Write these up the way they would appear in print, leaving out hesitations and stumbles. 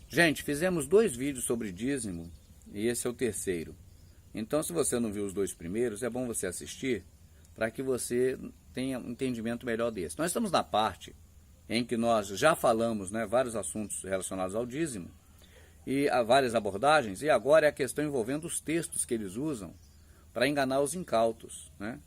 Gente, fizemos 2 vídeos sobre dízimo e esse é o terceiro. Então, se você não viu os 2 primeiros, é bom você assistir para que você tenha um entendimento melhor desse. Nós estamos na parte em que nós já falamos, né, vários assuntos relacionados ao dízimo e há várias abordagens, e agora é a questão envolvendo os textos que eles usam para enganar os incautos, né?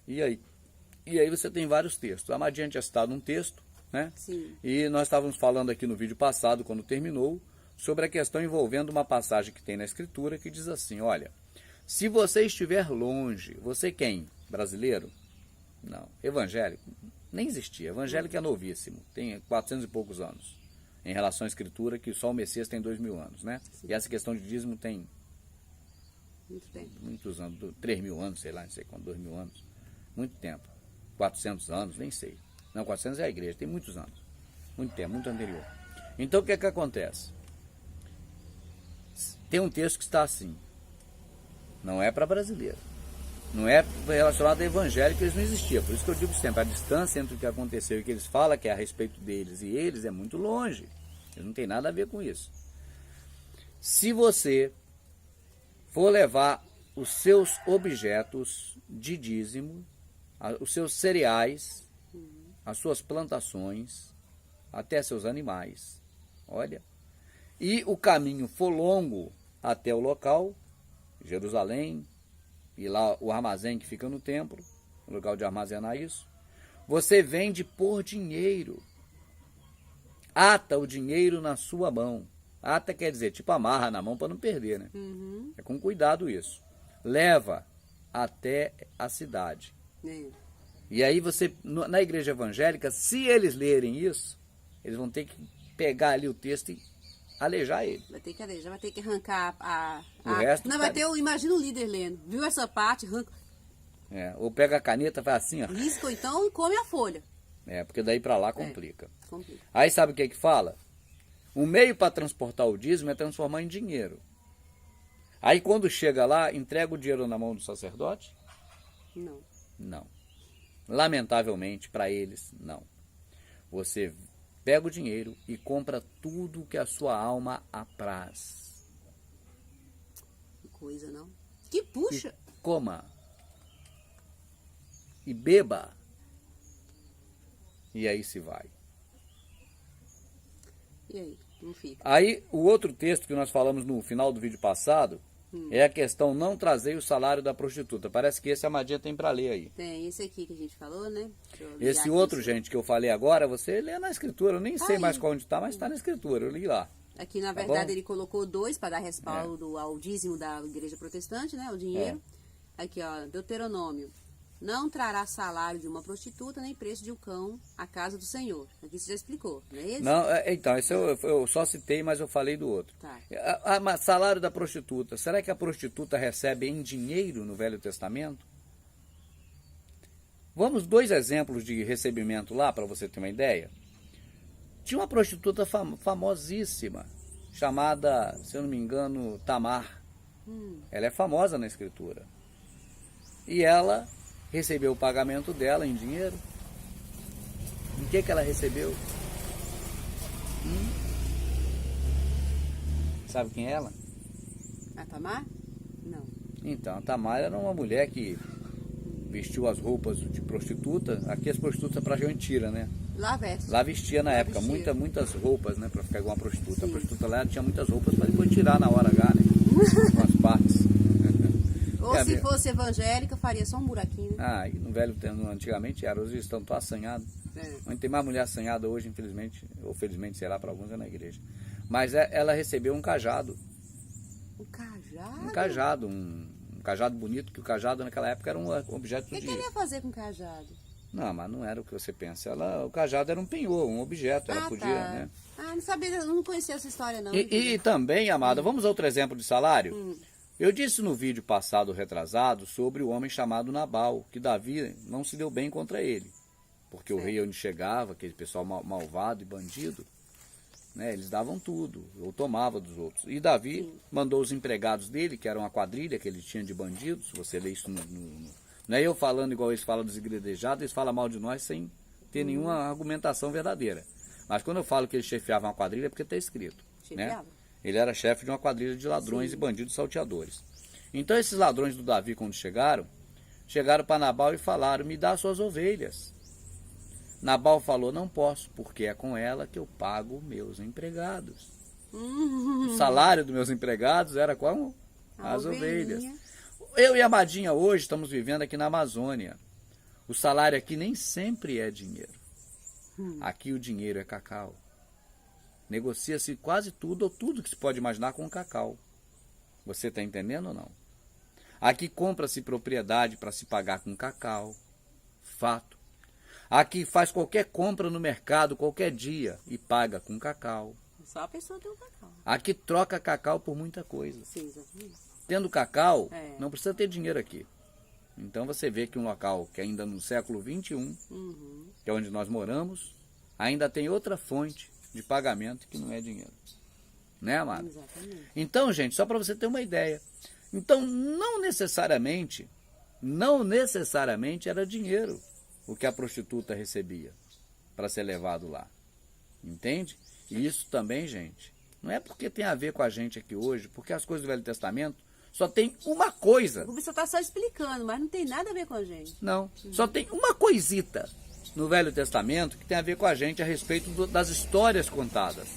E aí você tem vários textos. A Amadinha tinha citado um texto, né? Sim. E nós estávamos falando aqui no vídeo passado, quando terminou, sobre a questão envolvendo uma passagem que tem na Escritura que diz assim, olha, se você estiver longe, você quem? Brasileiro? Não. Evangélico? Nem existia. Evangélico é novíssimo, tem 400 e poucos anos, em relação à Escritura, que só o Messias tem 2000 anos, né? Sim. E essa questão de dízimo tem Muito tempo. muitos anos, 3.000 anos, sei lá, não sei quanto, 2.000 anos, muito tempo, 400 anos, nem sei, não, 400 é a igreja, tem muitos anos, muito tempo, muito anterior. Então o que é que acontece? Tem um texto que está assim, não é para brasileiro, não é relacionado a evangélico, eles não existiam, por isso que eu digo sempre, a distância entre o que aconteceu e o que eles falam que é a respeito deles e eles é muito longe, eles não tem nada a ver com isso. Se você for levar os seus objetos de dízimo, os seus cereais, as suas plantações, até seus animais, olha, e o caminho for longo até o local, Jerusalém, e lá o armazém que fica no templo, o lugar de armazenar isso, você vende por dinheiro, ata o dinheiro na sua mão. Ata quer dizer, tipo amarra na mão para não perder, né? Uhum. É com cuidado isso. Leva até a cidade. É. E aí você, na igreja evangélica, se eles lerem isso, eles vão ter que pegar ali o texto e alejar ele. Vai ter que alejar, vai ter que arrancar O resto Não, vai ter, imagina o líder lendo. Viu essa parte, arranca. Ou pega a caneta e faz assim, ó. Risca ou então e come a folha. Porque daí para lá complica. Complica. Aí sabe o que fala? O meio para transportar o dízimo é transformar em dinheiro. Aí quando chega lá, entrega o dinheiro na mão do sacerdote? Não. Não. Lamentavelmente, para eles, não. Você pega o dinheiro e compra tudo que a sua alma apraz. Que coisa, não? Que puxa. E coma. E beba. E aí se vai. E aí? Não fica. Aí, o outro texto que nós falamos no final do vídeo passado é a questão não trazer o salário da prostituta. Parece que esse a Amadinha tem para ler aí. Tem esse aqui que a gente falou, né? Deixa eu Esse ligar outro, aqui. gente, que eu falei agora, você lê na Escritura. Eu nem sei aí. mais qual onde está, mas está na Escritura. Eu li lá. Aqui, na Tá verdade, bom? ele colocou 2 para dar respaldo ao dízimo da igreja protestante, né? O dinheiro. Aqui, ó, Deuteronômio. Não trará salário de uma prostituta, nem preço de um cão à casa do Senhor. Aqui você já explicou, não é isso? Não, então, esse eu só citei, mas eu falei do outro. Tá. Mas salário da prostituta. Será que a prostituta recebe em dinheiro no Velho Testamento? Vamos 2 exemplos de recebimento lá, para você ter uma ideia. Tinha uma prostituta famosíssima, chamada, se eu não me engano, Tamar. Ela é famosa na Escritura. E ela recebeu o pagamento dela em dinheiro. Em que ela recebeu? Sabe quem é ela? A Tamar? Não. Então, a Tamar era uma mulher que vestiu as roupas de prostituta. Aqui as prostitutas pra gente tira, né? Lá veste. Lá vestia na Lá época vestia. muitas roupas, né? Pra ficar igual uma prostituta. Sim. A prostituta lá tinha muitas roupas para depois tirar na hora H, né? Umas partes. Ou se fosse evangélica, faria só um buraquinho. Né? E no velho tempo, antigamente era, hoje estão tão assanhados. Onde tem mais mulher assanhada hoje, infelizmente, ou felizmente, sei lá, para alguns é na igreja. Mas ela recebeu um cajado. Um cajado? Um cajado, um cajado bonito, que o cajado naquela época era um objeto O que de... ele ia fazer com cajado? Não, mas não era o que você pensa. O cajado era um penhor, um objeto, ela podia, tá. né? Não sabia, não conhecia essa história, não. E também, amada, vamos a outro exemplo de salário? Eu disse no vídeo passado, retrasado, sobre o homem chamado Nabal, que Davi não se deu bem contra ele. Porque o rei onde chegava, aquele pessoal malvado e bandido, né, eles davam tudo, ou tomava dos outros. E Davi mandou os empregados dele, que era uma quadrilha que ele tinha de bandidos, você lê isso não é eu falando igual eles falam dos igrejados, eles falam mal de nós sem ter nenhuma argumentação verdadeira. Mas quando eu falo que ele chefiava uma quadrilha é porque está escrito. Né? Chefiava. Ele era chefe de uma quadrilha de ladrões Sim. e bandidos salteadores. Então esses ladrões do Davi, quando chegaram para Nabal e falaram, me dá suas ovelhas. Nabal falou, não posso, porque é com ela que eu pago meus empregados. O salário dos meus empregados era com as ovelhas. Eu e a Madinha hoje estamos vivendo aqui na Amazônia. O salário aqui nem sempre é dinheiro. Aqui o dinheiro é cacau. Negocia-se quase tudo ou tudo que se pode imaginar com cacau. Você está entendendo ou não? Aqui compra-se propriedade para se pagar com cacau. Fato. Aqui faz qualquer compra no mercado qualquer dia e paga com cacau. Só a pessoa tem um cacau. Aqui troca cacau por muita coisa. Sim, exatamente. Tendo cacau, não precisa ter dinheiro aqui. Então você vê que um local que ainda no século XXI, que é onde nós moramos, ainda tem outra fonte de pagamento que não é dinheiro. Né, amado? Exatamente. Então, gente, só para você ter uma ideia. Então, não necessariamente era dinheiro o que a prostituta recebia para ser levado lá. Entende? E isso também, gente, não é porque tem a ver com a gente aqui hoje, porque as coisas do Velho Testamento só tem uma coisa. O Rubens está só explicando, mas não tem nada a ver com a gente. Não, só tem uma coisita no Velho Testamento que tem a ver com a gente a respeito das histórias contadas.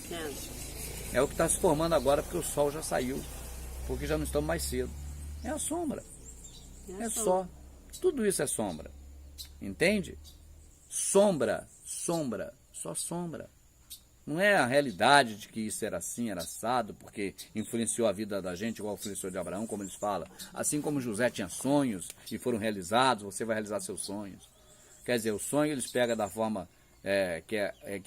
É o que está se formando agora porque o sol já saiu, porque já não estamos mais cedo. É a sombra. É só. Tudo isso é sombra. Entende? Sombra, só sombra. Não é a realidade de que isso era assim, era assado, porque influenciou a vida da gente, igual influenciou de Abraão, como eles falam. Assim como José tinha sonhos e foram realizados, você vai realizar seus sonhos. Quer dizer, o sonho eles pegam da forma que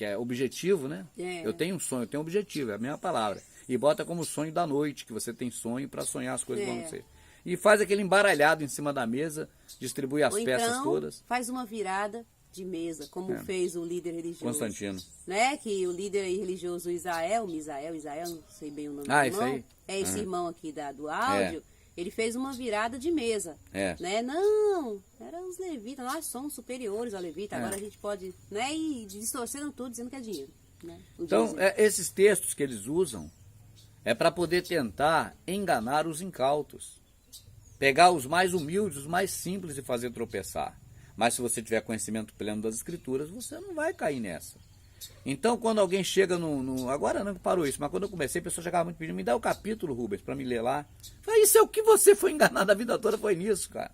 é objetivo, né? Eu tenho um sonho, eu tenho um objetivo, é a mesma palavra. E bota como sonho da noite, que você tem sonho para sonhar as coisas com você. E faz aquele embaralhado em cima da mesa, distribui as peças então, todas. Faz uma virada de mesa, como fez o líder religioso. Constantino. Né? Que o líder religioso Israel, não sei bem o nome do isso irmão. aí. É esse irmão aqui do áudio. Ele fez uma virada de mesa. Né? Não, eram os levitas, nós somos superiores ao levita, agora a gente pode, né? E distorcendo tudo, dizendo que é dinheiro. Né? Então, esses textos que eles usam é para poder tentar enganar os incautos. Pegar os mais humildes, os mais simples e fazer tropeçar. Mas se você tiver conhecimento pleno das escrituras, você não vai cair nessa. Então, quando alguém chega agora não parou isso, mas quando eu comecei, a pessoa chegava muito pedindo, me dá o capítulo, Rubens, para me ler lá. Eu falei, isso é o que você foi enganado a vida toda, foi nisso, cara.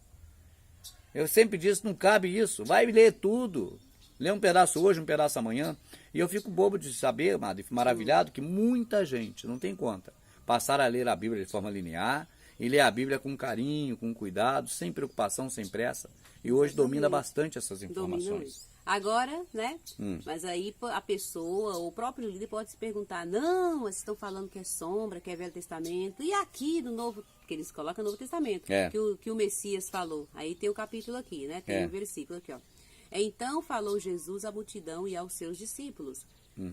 Eu sempre disse, não cabe isso, vai ler tudo. Lê um pedaço hoje, um pedaço amanhã. E eu fico bobo de saber, amado, e maravilhado, que muita gente, não tem conta, passaram a ler a Bíblia de forma linear, e ler a Bíblia com carinho, com cuidado, sem preocupação, sem pressa. E hoje domina bastante essas informações. Agora, né? Mas aí a pessoa, o próprio líder pode se perguntar, não, vocês estão falando que é sombra, que é Velho Testamento. E aqui no Novo, que eles colocam no Novo Testamento, que o Messias falou. Aí tem o capítulo aqui, né? Tem um versículo aqui, ó. Então falou Jesus à multidão e aos seus discípulos.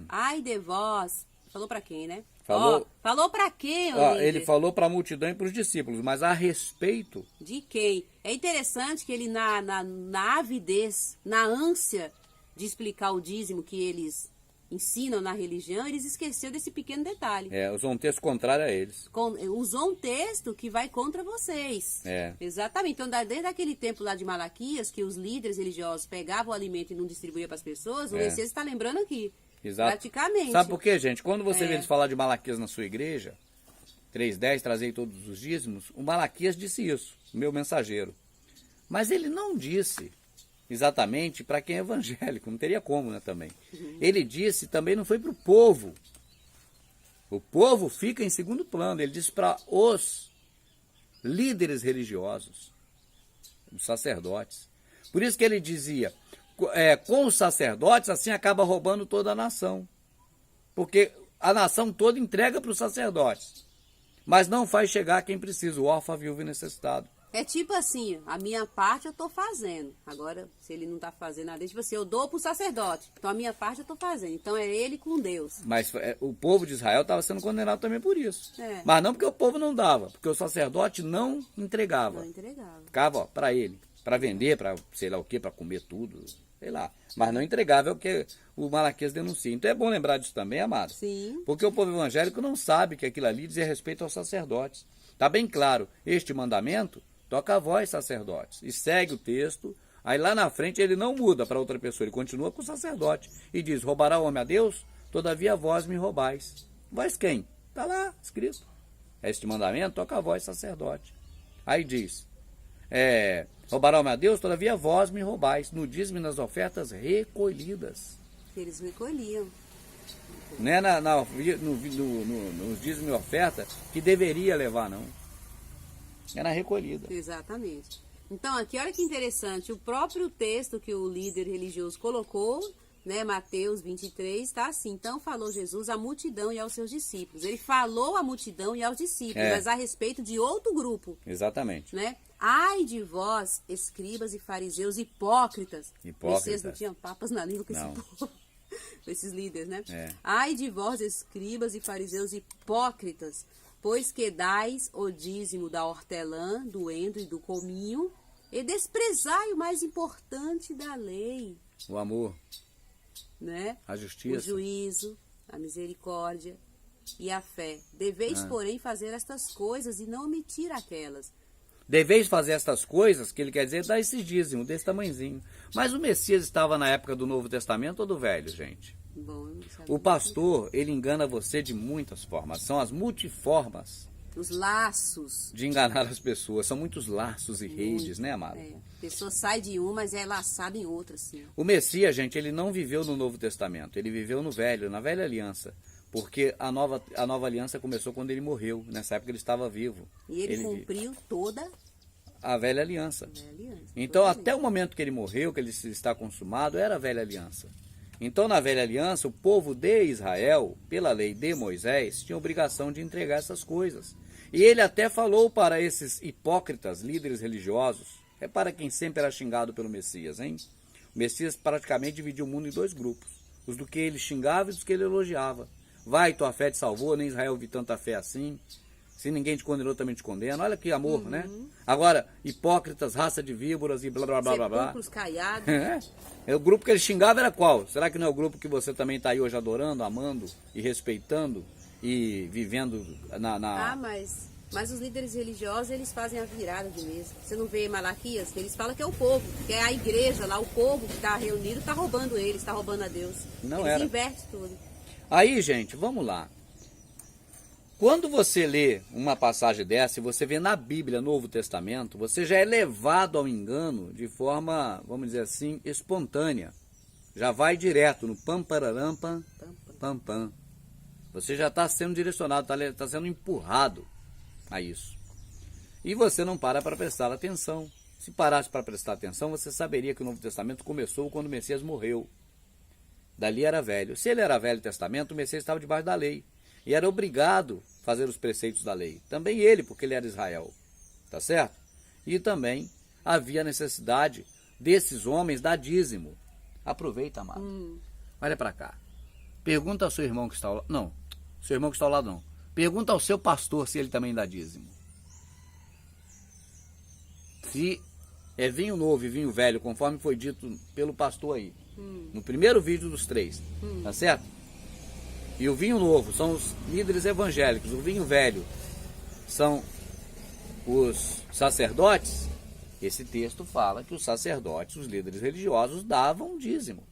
Ai de vós... Falou para quem, né? Falou para quem, ele falou para a multidão e para os discípulos, mas a respeito de quem? É interessante que ele, na avidez, na ânsia de explicar o dízimo que eles ensinam na religião, eles esqueceram desse pequeno detalhe. Usou um texto contrário a eles. Usou um texto que vai contra vocês. Exatamente. Então, desde aquele tempo lá de Malaquias, que os líderes religiosos pegavam o alimento e não distribuíam para as pessoas, o Messias está lembrando aqui. Exato. Praticamente. Sabe por quê, gente? Quando você vê eles falar de Malaquias na sua igreja, 3:10, trazei todos os dízimos, o Malaquias disse isso, o meu mensageiro. Mas ele não disse exatamente para quem é evangélico, não teria como, né, também. Ele disse, também não foi para o povo. O povo fica em segundo plano, ele disse para os líderes religiosos, os sacerdotes. Por isso que ele dizia... com os sacerdotes, assim acaba roubando toda a nação. Porque a nação toda entrega para os sacerdotes. Mas não faz chegar quem precisa, o órfão, a viúva e necessitado. É tipo assim, a minha parte eu estou fazendo. Agora, se ele não está fazendo nada, tipo assim, eu dou para o sacerdote. Então a minha parte eu estou fazendo. Então é ele com Deus. Mas o povo de Israel estava sendo condenado também por isso. Mas não porque o povo não dava, porque o sacerdote não entregava. Não entregava. Ficava para ele, para vender, para sei lá o que, para comer tudo. sei lá. Mas não entregável que o Malaquias denuncia. Então é bom lembrar disso também, amado. Sim. Porque o povo evangélico não sabe que aquilo ali dizia respeito aos sacerdotes. Está bem claro, este mandamento toca a vós, sacerdotes. E segue o texto. Aí lá na frente ele não muda para outra pessoa, ele continua com o sacerdote. E diz, roubará o homem a Deus? Todavia vós me roubais. Vós quem? Está lá escrito. Este mandamento toca a vós, sacerdote. Aí diz, roubará o homem a Deus? Todavia vós me roubais. No dízimo e nas ofertas recolhidas. Eles recolhiam. Não é no dízimo e oferta que deveria levar, não. É na recolhida. Exatamente. Então, aqui, olha que interessante, o próprio texto que o líder religioso colocou, né, Mateus 23, está assim, então falou Jesus à multidão e aos seus discípulos. Ele falou à multidão e aos discípulos, mas a respeito de outro grupo. Exatamente. Né? Ai de vós, escribas e fariseus hipócritas. Vocês não tinham papas na língua com esse povo, com esses líderes, né? Ai de vós, escribas e fariseus hipócritas, pois que dais o dízimo da hortelã, do endro e do cominho, e desprezai o mais importante da lei. O amor, né? A justiça, o juízo, a misericórdia e a fé. Deveis, porém, fazer estas coisas e não omitir aquelas. Deveis fazer estas coisas, que ele quer dizer, dar esse dízimo, desse tamanhozinho. Mas o Messias estava na época do Novo Testamento ou do Velho, gente? Bom, o pastor, ele engana você de muitas formas. São as multiformas. Os laços. De enganar as pessoas. São muitos laços e redes, né, amado? A pessoa sai de um, mas é laçada em outra, sim. O Messias, gente, ele não viveu no Novo Testamento. Ele viveu no Velho, na Velha Aliança. Porque a nova aliança começou quando ele morreu. Nessa época ele estava vivo. E ele cumpriu toda a Velha Aliança. Então, até o momento que ele morreu, que ele está consumado, era a Velha Aliança. Então, na Velha Aliança, o povo de Israel, pela lei de Moisés, tinha obrigação de entregar essas coisas. E ele até falou para esses hipócritas, líderes religiosos, para quem sempre era xingado pelo Messias, hein? O Messias praticamente dividiu o mundo em dois grupos. Os do que ele xingava e dos que ele elogiava. Vai, tua fé te salvou, nem Israel vi tanta fé assim. Se ninguém te condenou, também te condena. Olha que amor, né? Agora, hipócritas, raça de víboras e blá, blá, blá, blá, blá. Sepulcros caiados. O grupo que ele xingava era qual? Será que não é o grupo que você também está aí hoje adorando, amando e respeitando e vivendo mas os líderes religiosos, eles fazem a virada de mesa. Você não vê Malaquias? Eles falam que é o povo, que é a igreja lá, o povo que está reunido, está roubando eles, está roubando a Deus. Eles invertem tudo. Aí, gente, vamos lá. Quando você lê uma passagem dessa e você vê na Bíblia, Novo Testamento, você já é levado ao engano de forma, vamos dizer assim, espontânea. Já vai direto no pam, pararam, pam, pam, pam. Você já está sendo direcionado, está sendo empurrado a isso. E você não para prestar atenção. Se parasse para prestar atenção, você saberia que o Novo Testamento começou quando o Messias morreu. Dali era velho. Se ele era Velho Testamento, o Messias estava debaixo da lei. E era obrigado a fazer os preceitos da lei. Também ele, porque ele era Israel. Tá certo? E também havia necessidade desses homens dar dízimo. Aproveita, amado. Olha para cá. Pergunta ao seu irmão que está ao lado. Não, seu irmão que está ao lado não. Pergunta ao seu pastor se ele também dá dízimo. Se é vinho novo e vinho velho, conforme foi dito pelo pastor aí. No primeiro vídeo dos 3. Tá certo? E o vinho novo são os líderes evangélicos. O vinho velho são os sacerdotes. Esse texto fala que os sacerdotes, os líderes religiosos, davam dízimo.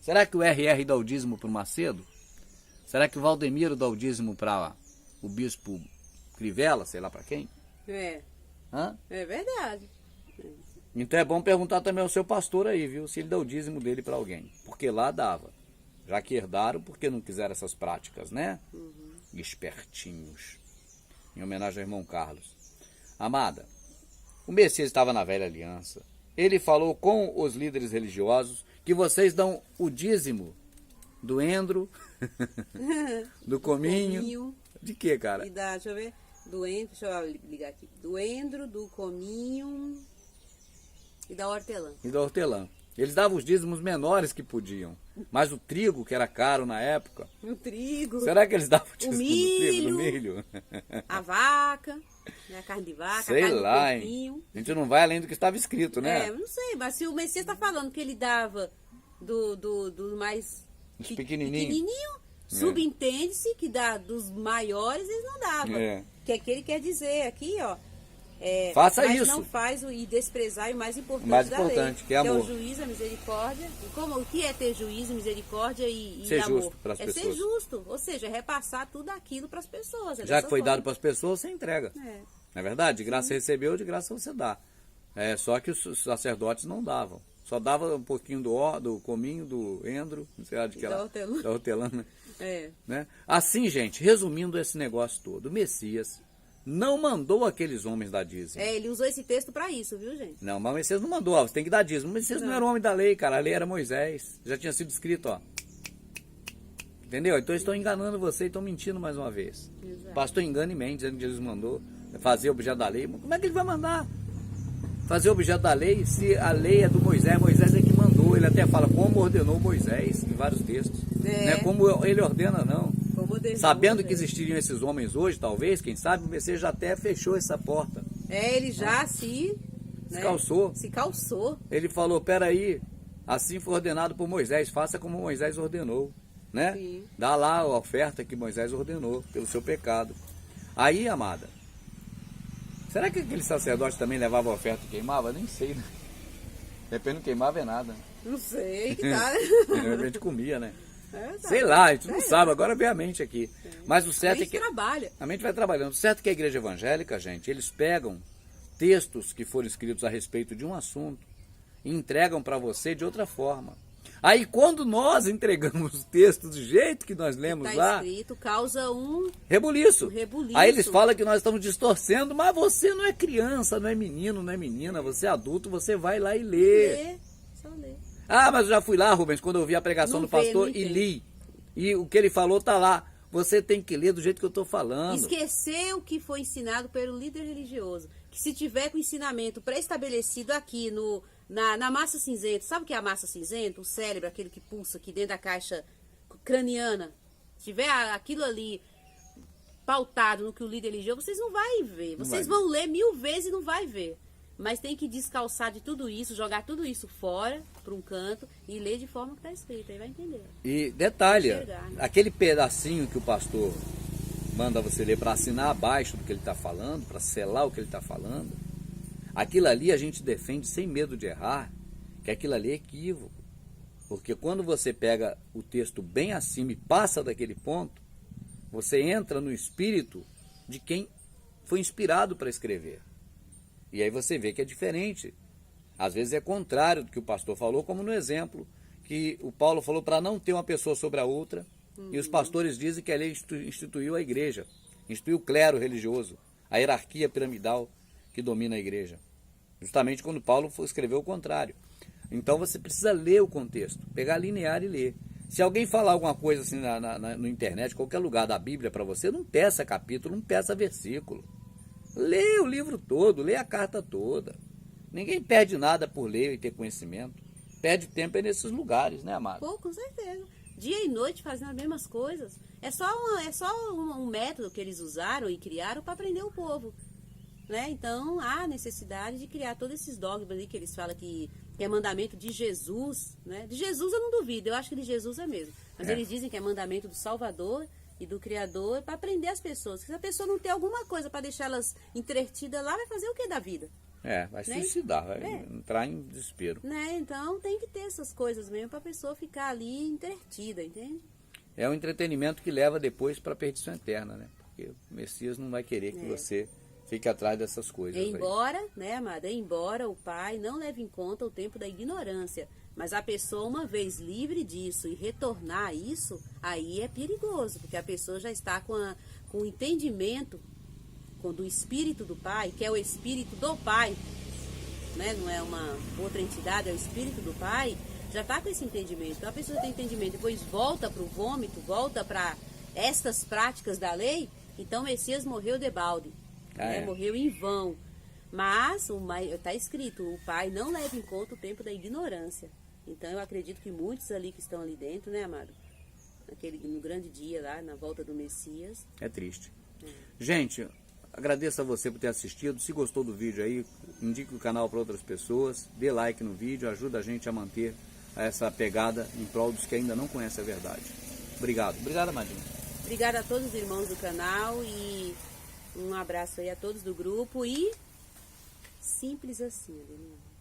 Será que o RR dá o dízimo para o Macedo? Será que o Valdemiro dá o dízimo para o bispo Crivella, sei lá para quem? É verdade. Então é bom perguntar também ao seu pastor aí, viu? Se ele dá o dízimo dele para alguém. Porque lá dava. Já que herdaram, porque não quiseram essas práticas, né? Espertinhos. Em homenagem ao irmão Carlos. Amada, o Messias estava na Velha Aliança. Ele falou com os líderes religiosos que vocês dão o dízimo do endro, do cominho. De que, cara? Deixa eu ver. Deixa eu ligar aqui. Do endro, do cominho e da hortelã. Eles davam os dízimos menores que podiam. Mas o trigo, que era caro na época, O trigo, será que eles davam o dízimo do trigo, do milho. milho? a vaca, né, a carne de vaca, Sei a carne lá, de hein? porquinho. A gente não vai além do que estava escrito, né? Não sei, mas se o Messias está falando que ele dava do mais Os pequenininhos. subentende-se que dos maiores eles não davam. Que é que ele quer dizer aqui, ó. Faça mas isso. não faz e desprezar o mais importante, O mais da importante, lei, que é amor. o juízo, a misericórdia. E o que é ter juízo, misericórdia e Ser amor? justo pras ser pessoas. justo, ou seja, repassar tudo aquilo para as pessoas. Já que foi dado para as pessoas, você entrega. É. Não é verdade? De graça você recebeu, de graça você dá. Só que os sacerdotes não davam. Só dava um pouquinho do cominho, do endro, não sei lá de que Da lá. hortelã. Da hortelã, né? É. Né? Assim, gente, resumindo esse negócio todo, o Messias não mandou aqueles homens dar dízimo. Ele usou esse texto para isso, viu, gente? Não, mas o Messias não mandou, ó, você tem que dar dízimo. O Messias não era o homem da lei, cara, a lei era Moisés. Já tinha sido escrito, ó. Entendeu? Então eles estão enganando você e estão mentindo mais uma vez. Exato. O pastor engana e mente, dizendo que Jesus mandou fazer objeto da lei. Mas como é que ele vai mandar fazer objeto da lei se a lei é do Moisés? Moisés é que mandou. Ele até fala como ordenou Moisés em vários textos. Não é como ele ordena, não. Sabendo que existiriam esses homens hoje, talvez, quem sabe, o Messias já até fechou essa porta. Ele já se calçou. Se calçou. Ele falou, peraí, assim foi ordenado por Moisés, faça como Moisés ordenou. Né? Sim. Dá lá a oferta que Moisés ordenou pelo seu pecado. Aí, amada, será que aquele sacerdote também levava a oferta e queimava? Nem sei, né? De repente não queimava é nada. Não sei, que tá. De repente comia, né? Tá. Sei lá, a gente não sabe, agora vem a mente aqui. Mas o certo é que trabalha. a mente vai trabalhando. O certo é que a igreja evangélica, gente, eles pegam textos que foram escritos a respeito de um assunto e entregam para você de outra forma. Aí quando nós entregamos o texto do jeito que nós lemos lá, escrito, causa um rebuliço. rebuliço. Aí eles falam que nós estamos distorcendo, mas você não é criança, não é menino, não é menina, você é adulto, você vai lá e lê. Só lê. Ah, mas eu já fui lá, Rubens, quando eu vi a pregação do pastor e li. E o que ele falou tá lá. Você tem que ler do jeito que eu estou falando. Esquecer o que foi ensinado pelo líder religioso. Que se tiver com o ensinamento pré-estabelecido aqui na massa cinzenta, sabe o que é a massa cinzenta? O cérebro, aquele que pulsa aqui dentro da caixa craniana. Se tiver aquilo ali pautado no que o líder religioso, vocês não vão ver. Vocês vão ler 1000 vezes e não vai ver. Mas tem que descalçar de tudo isso, jogar tudo isso fora, para um canto, e ler de forma que está escrito. Aí vai entender. E detalhe, Enxergar, né? aquele pedacinho que o pastor manda você ler para assinar abaixo do que ele está falando, para selar o que ele está falando, aquilo ali a gente defende sem medo de errar, que aquilo ali é equívoco. Porque quando você pega o texto bem acima e passa daquele ponto, você entra no espírito de quem foi inspirado para escrever. E aí você vê que é diferente. Às vezes é contrário do que o pastor falou, como no exemplo que o Paulo falou para não ter uma pessoa sobre a outra. E os pastores dizem que a lei instituiu a igreja, instituiu o clero religioso, a hierarquia piramidal que domina a igreja. Justamente quando Paulo escreveu o contrário. Então você precisa ler o contexto, pegar linear e ler. Se alguém falar alguma coisa assim na internet, qualquer lugar da Bíblia para você, não peça capítulo, não peça versículo. Lê o livro todo, lê a carta toda. Ninguém perde nada por ler e ter conhecimento. Perde tempo nesses lugares, né, amado? Pô, com certeza. Dia e noite fazendo as mesmas coisas. É só um método que eles usaram e criaram para prender o povo. Né? Então, há necessidade de criar todos esses dogmas ali que eles falam que é mandamento de Jesus. Né? De Jesus eu não duvido, eu acho que de Jesus é mesmo. Mas eles dizem que é mandamento do Salvador e do Criador para prender as pessoas. Se a pessoa não tem alguma coisa para deixar elas entretidas lá, vai fazer o que da vida? Vai suicidar, vai entrar em desespero. Né? Então tem que ter essas coisas mesmo para a pessoa ficar ali entretida, entende? É um entretenimento que leva depois para a perdição eterna, né? Porque o Messias não vai querer que você fique atrás dessas coisas. Embora, né, amada? Embora o pai não leve em conta o tempo da ignorância, mas a pessoa, uma vez livre disso e retornar a isso, aí é perigoso, porque a pessoa já está com o entendimento do espírito do pai, que é o espírito do pai, né? Não é uma outra entidade, é o espírito do pai, já está com esse entendimento. Então a pessoa tem entendimento, depois volta para o vômito, volta para estas práticas da lei, então o Messias morreu debalde, morreu em vão. Mas está escrito, o pai não leva em conta o tempo da ignorância. Então eu acredito que muitos ali que estão ali dentro, né, amado? No grande dia lá, na volta do Messias. É triste. Gente, agradeço a você por ter assistido. Se gostou do vídeo aí, indique o canal para outras pessoas. Dê like no vídeo, ajuda a gente a manter essa pegada em prol dos que ainda não conhecem a verdade. Obrigado. Obrigado, Amadinha. Obrigada a todos os irmãos do canal e um abraço aí a todos do grupo e simples assim, Adelino.